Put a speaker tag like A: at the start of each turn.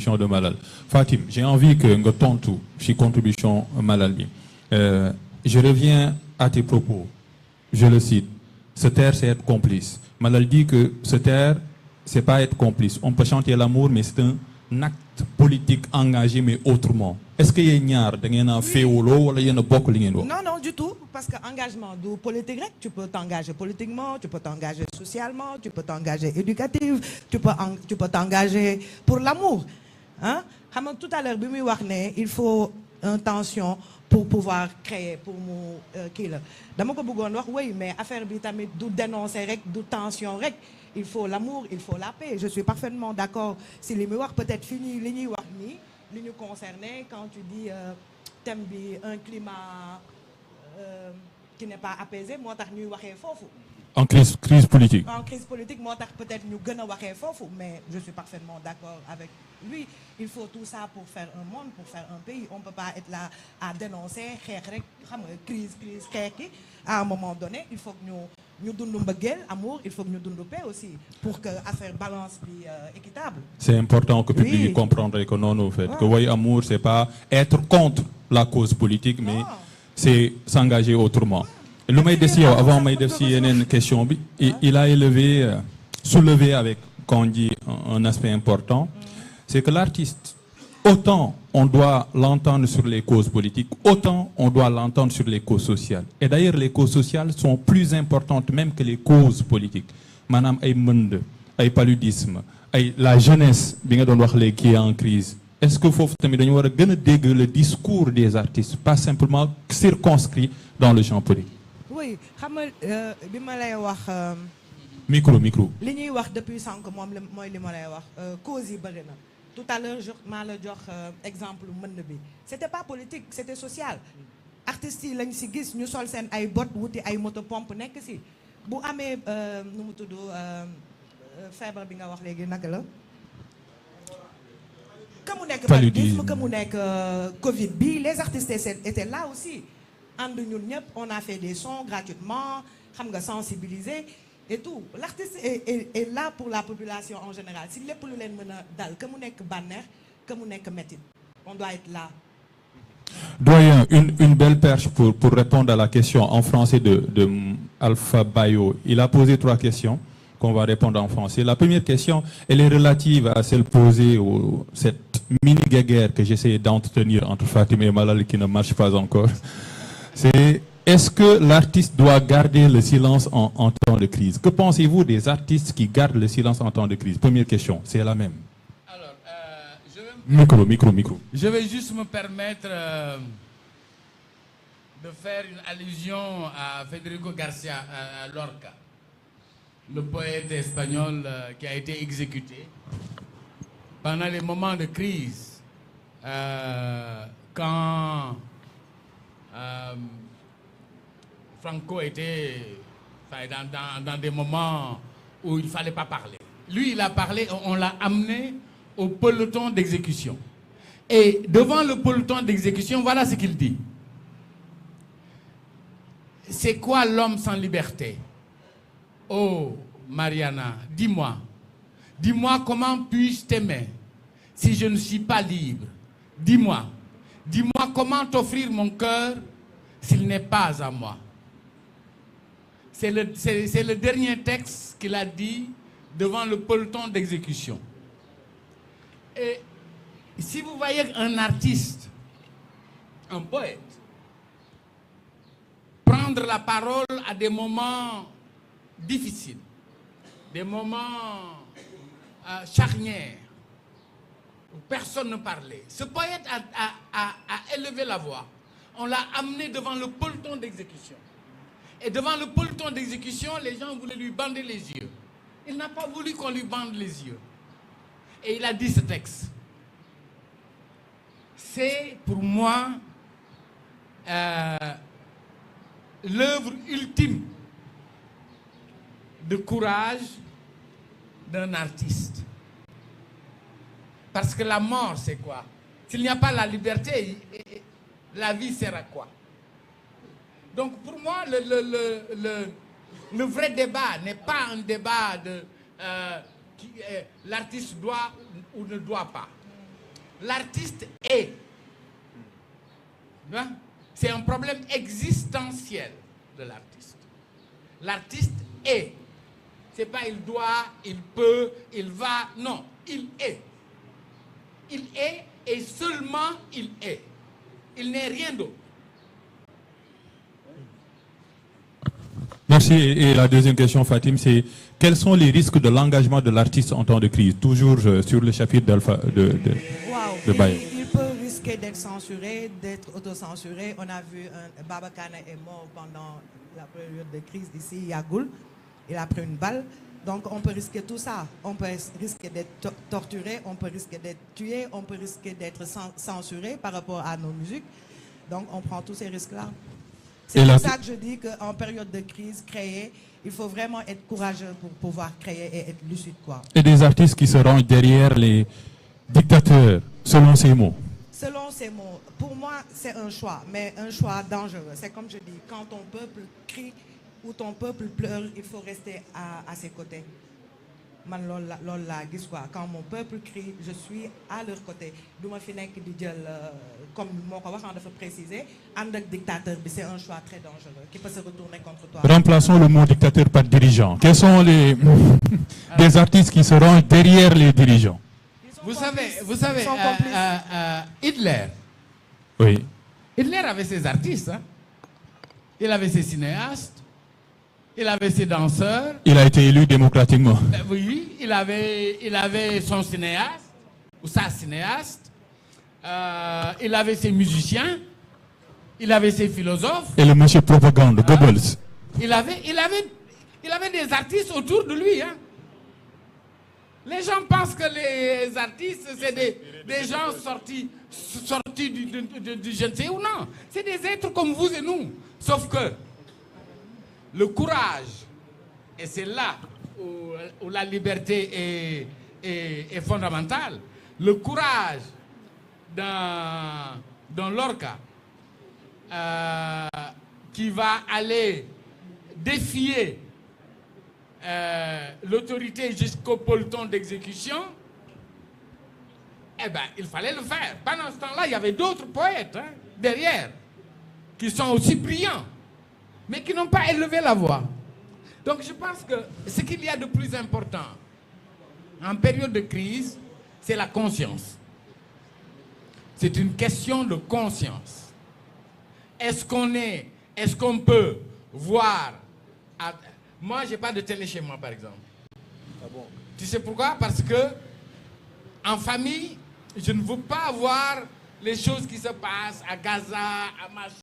A: de Malal. Fatim, j'ai envie que nga tontu ci contribution Malal bi. Je reviens à tes propos. Je le cite. Se taire, c'est être complice. Malal dit que se taire, c'est pas être complice. On peut chanter l'amour, mais c'est un acte politique engagé, mais autrement. Est-ce que yéen ñaar da ngeen a féewaloo wala yéen a bokk li ngeen wax?
B: Non, non, du tout. Parce que engagement du politique rek, tu peux t'engager politiquement, tu peux t'engager socialement, tu peux t'engager éducatif, tu peux t'engager pour l'amour. Hein? Tout à l'heure, il faut une tension pour pouvoir créer, pour mu dama ko bëggoon wax oui, mais affaire bi tamit du dénoncer rek, du tension rek. Il faut l'amour, il faut la paix. Je suis parfaitement d'accord. Si les mémoires peut-être fini, les wax ni, li ñu concerné quand tu dis thème bi un climat qui n'est pas apaisé, moi tax ñuy waxé fofu.
A: En crise politique.
B: En crise politique, moi tax peut-être ñu gëna waxé fofu, mais je suis parfaitement d'accord avec lui. Il faut tout ça pour faire un monde, pour faire un pays. On peut pas être là à dénoncer crise à un moment donné. Il faut que nous donnions amour, il faut que nous donnions paix aussi pour que affaire balance puis équitable.
A: C'est important que le public comprenne que non, au fait, que oui, amour, c'est pas être contre la cause politique, mais c'est s'engager autrement. Le maître de avant maître de une question, il a soulevé avec quand on dit un aspect important, c'est que l'artiste, autant on doit l'entendre sur les causes politiques, autant on doit l'entendre sur les causes sociales. Et d'ailleurs, les causes sociales sont plus importantes même que les causes politiques. Madame Aymund, paludisme, la jeunesse, qui est en crise. Est-ce que faut le discours des artistes, pas simplement circonscrit dans le champ politique?
B: Oui,
A: micro.
B: Li ñuy wax depuis sank mom moy li ma lay wax cause yi bëri na. Tout à l'heure maa la jox exemple mënd bi. C'était pas politique, c'était social. Artistes yi lañ ci gis ñu sol sen ay bot wuti ay moto pompe nek ci. Bu amé nu mu tuddu fièvre bi nga wax légui nak la. Comme nek paludisme, comme nek Covid bi, les artistes étaient là aussi. And ñun ñep on a fait des sons gratuitement, xam nga sensibiliser. Et tout. L'artiste est là pour la population en général. Si les plus dal, comme on est banner, comme on est métier, on doit être là.
A: Doyen, une belle perche pour répondre à la question en français de Alpha Bayo. Il a posé 3 questions qu'on va répondre en français. La première question, elle est relative à celle posée cette mini-guerre que j'essaie d'entretenir entre Fatim et Malal qui ne marche pas encore. C'est est-ce que l'artiste doit garder le silence en temps de crise? Que pensez-vous des artistes qui gardent le silence en temps de crise? Première question, c'est la même.
C: Alors,
A: Micro.
C: Je vais juste me permettre de faire une allusion à Federico Garcia Lorca, le poète espagnol qui a été exécuté pendant les moments de crise, quand Franco était dans des moments où il ne fallait pas parler. Lui, il a parlé, on l'a amené au peloton d'exécution. Et devant le peloton d'exécution, voilà ce qu'il dit. C'est quoi l'homme sans liberté? Oh, Mariana, dis-moi comment puis-je t'aimer si je ne suis pas libre? Dis-moi comment t'offrir mon cœur s'il n'est pas à moi? C'est le dernier texte qu'il a dit devant le peloton d'exécution. Et si vous voyez un artiste, un poète, prendre la parole à des moments difficiles, des moments charnières, où personne ne parlait, ce poète a élevé la voix. On l'a amené devant le peloton d'exécution. Et devant le peloton d'exécution, les gens voulaient lui bander les yeux. Il n'a pas voulu qu'on lui bande les yeux. Et il a dit ce texte. C'est pour moi l'œuvre ultime de courage d'un artiste. Parce que la mort, c'est quoi? S'il n'y a pas la liberté, la vie sert à quoi? Donc pour moi, le vrai débat n'est pas un débat de l'artiste doit ou ne doit pas. L'artiste est. Hein? C'est un problème existentiel de l'artiste. L'artiste est. C'est pas il doit, il peut, il va. Non, il est. Il est et seulement il est. Il n'est rien d'autre.
A: Merci. Et la deuxième question, Fatim, c'est quels sont les risques de l'engagement de l'artiste en temps de crise? Toujours sur le chapitre de Baye.
B: Il peut risquer d'être censuré, d'être autocensuré. On a vu Baba Kana est mort pendant la période de crise ici à Goul. Il a pris une balle. Donc on peut risquer tout ça. On peut risquer d'être torturé, on peut risquer d'être tué, on peut risquer d'être censuré par rapport à nos musiques. Donc on prend tous ces risques-là. C'est pour ça que je dis qu'en période de crise créée, il faut vraiment être courageux pour pouvoir créer et être lucide, quoi.
A: Et des artistes qui seront derrière les dictateurs, selon ces mots.
B: Selon ces mots. Pour moi, c'est un choix, mais un choix dangereux. C'est comme je dis, quand ton peuple crie ou ton peuple pleure, il faut rester à ses côtés. Man lool la gis quoi. Quand mon peuple crie, je suis à leur côté. Du ma fi nek di jël comme moo ko wax dafa préciser ànd ak dictateur bi, c'est un choix très dangereux qui peut se retourner contre toi.
A: Remplaçons le mot dictateur par dirigeant. Quels sont les des artistes qui seront derrière les dirigeants?
C: Vous savez, Hitler.
A: Oui.
C: Hitler avait ses artistes, hein? Il avait ses cinéastes. Il avait ses danseurs.
A: Il a été élu démocratiquement.
C: Oui, il avait son cinéaste, ou sa cinéaste. Il avait ses musiciens. Il avait ses philosophes.
A: Et le monsieur propagande, Goebbels.
C: Il avait des artistes autour de lui. Hein. Les gens pensent que les artistes, c'est des gens sortis du je ne sais où. Non, c'est des êtres comme vous et nous. Sauf que le courage, et c'est là où la liberté est fondamentale, le courage dans Lorca, qui va aller défier l'autorité jusqu'au peloton d'exécution, eh ben, il fallait le faire. Pendant ce temps-là, il y avait d'autres poètes derrière qui sont aussi brillants, mais qui n'ont pas élevé la voix. Donc je pense que ce qu'il y a de plus important en période de crise, c'est la conscience. C'est une question de conscience. Est-ce qu'on peut voir... Moi, je n'ai pas de télé chez moi, par exemple. Ah bon? Tu sais pourquoi? Parce que en famille, je ne veux pas voir les choses qui se passent à Gaza, à Mach.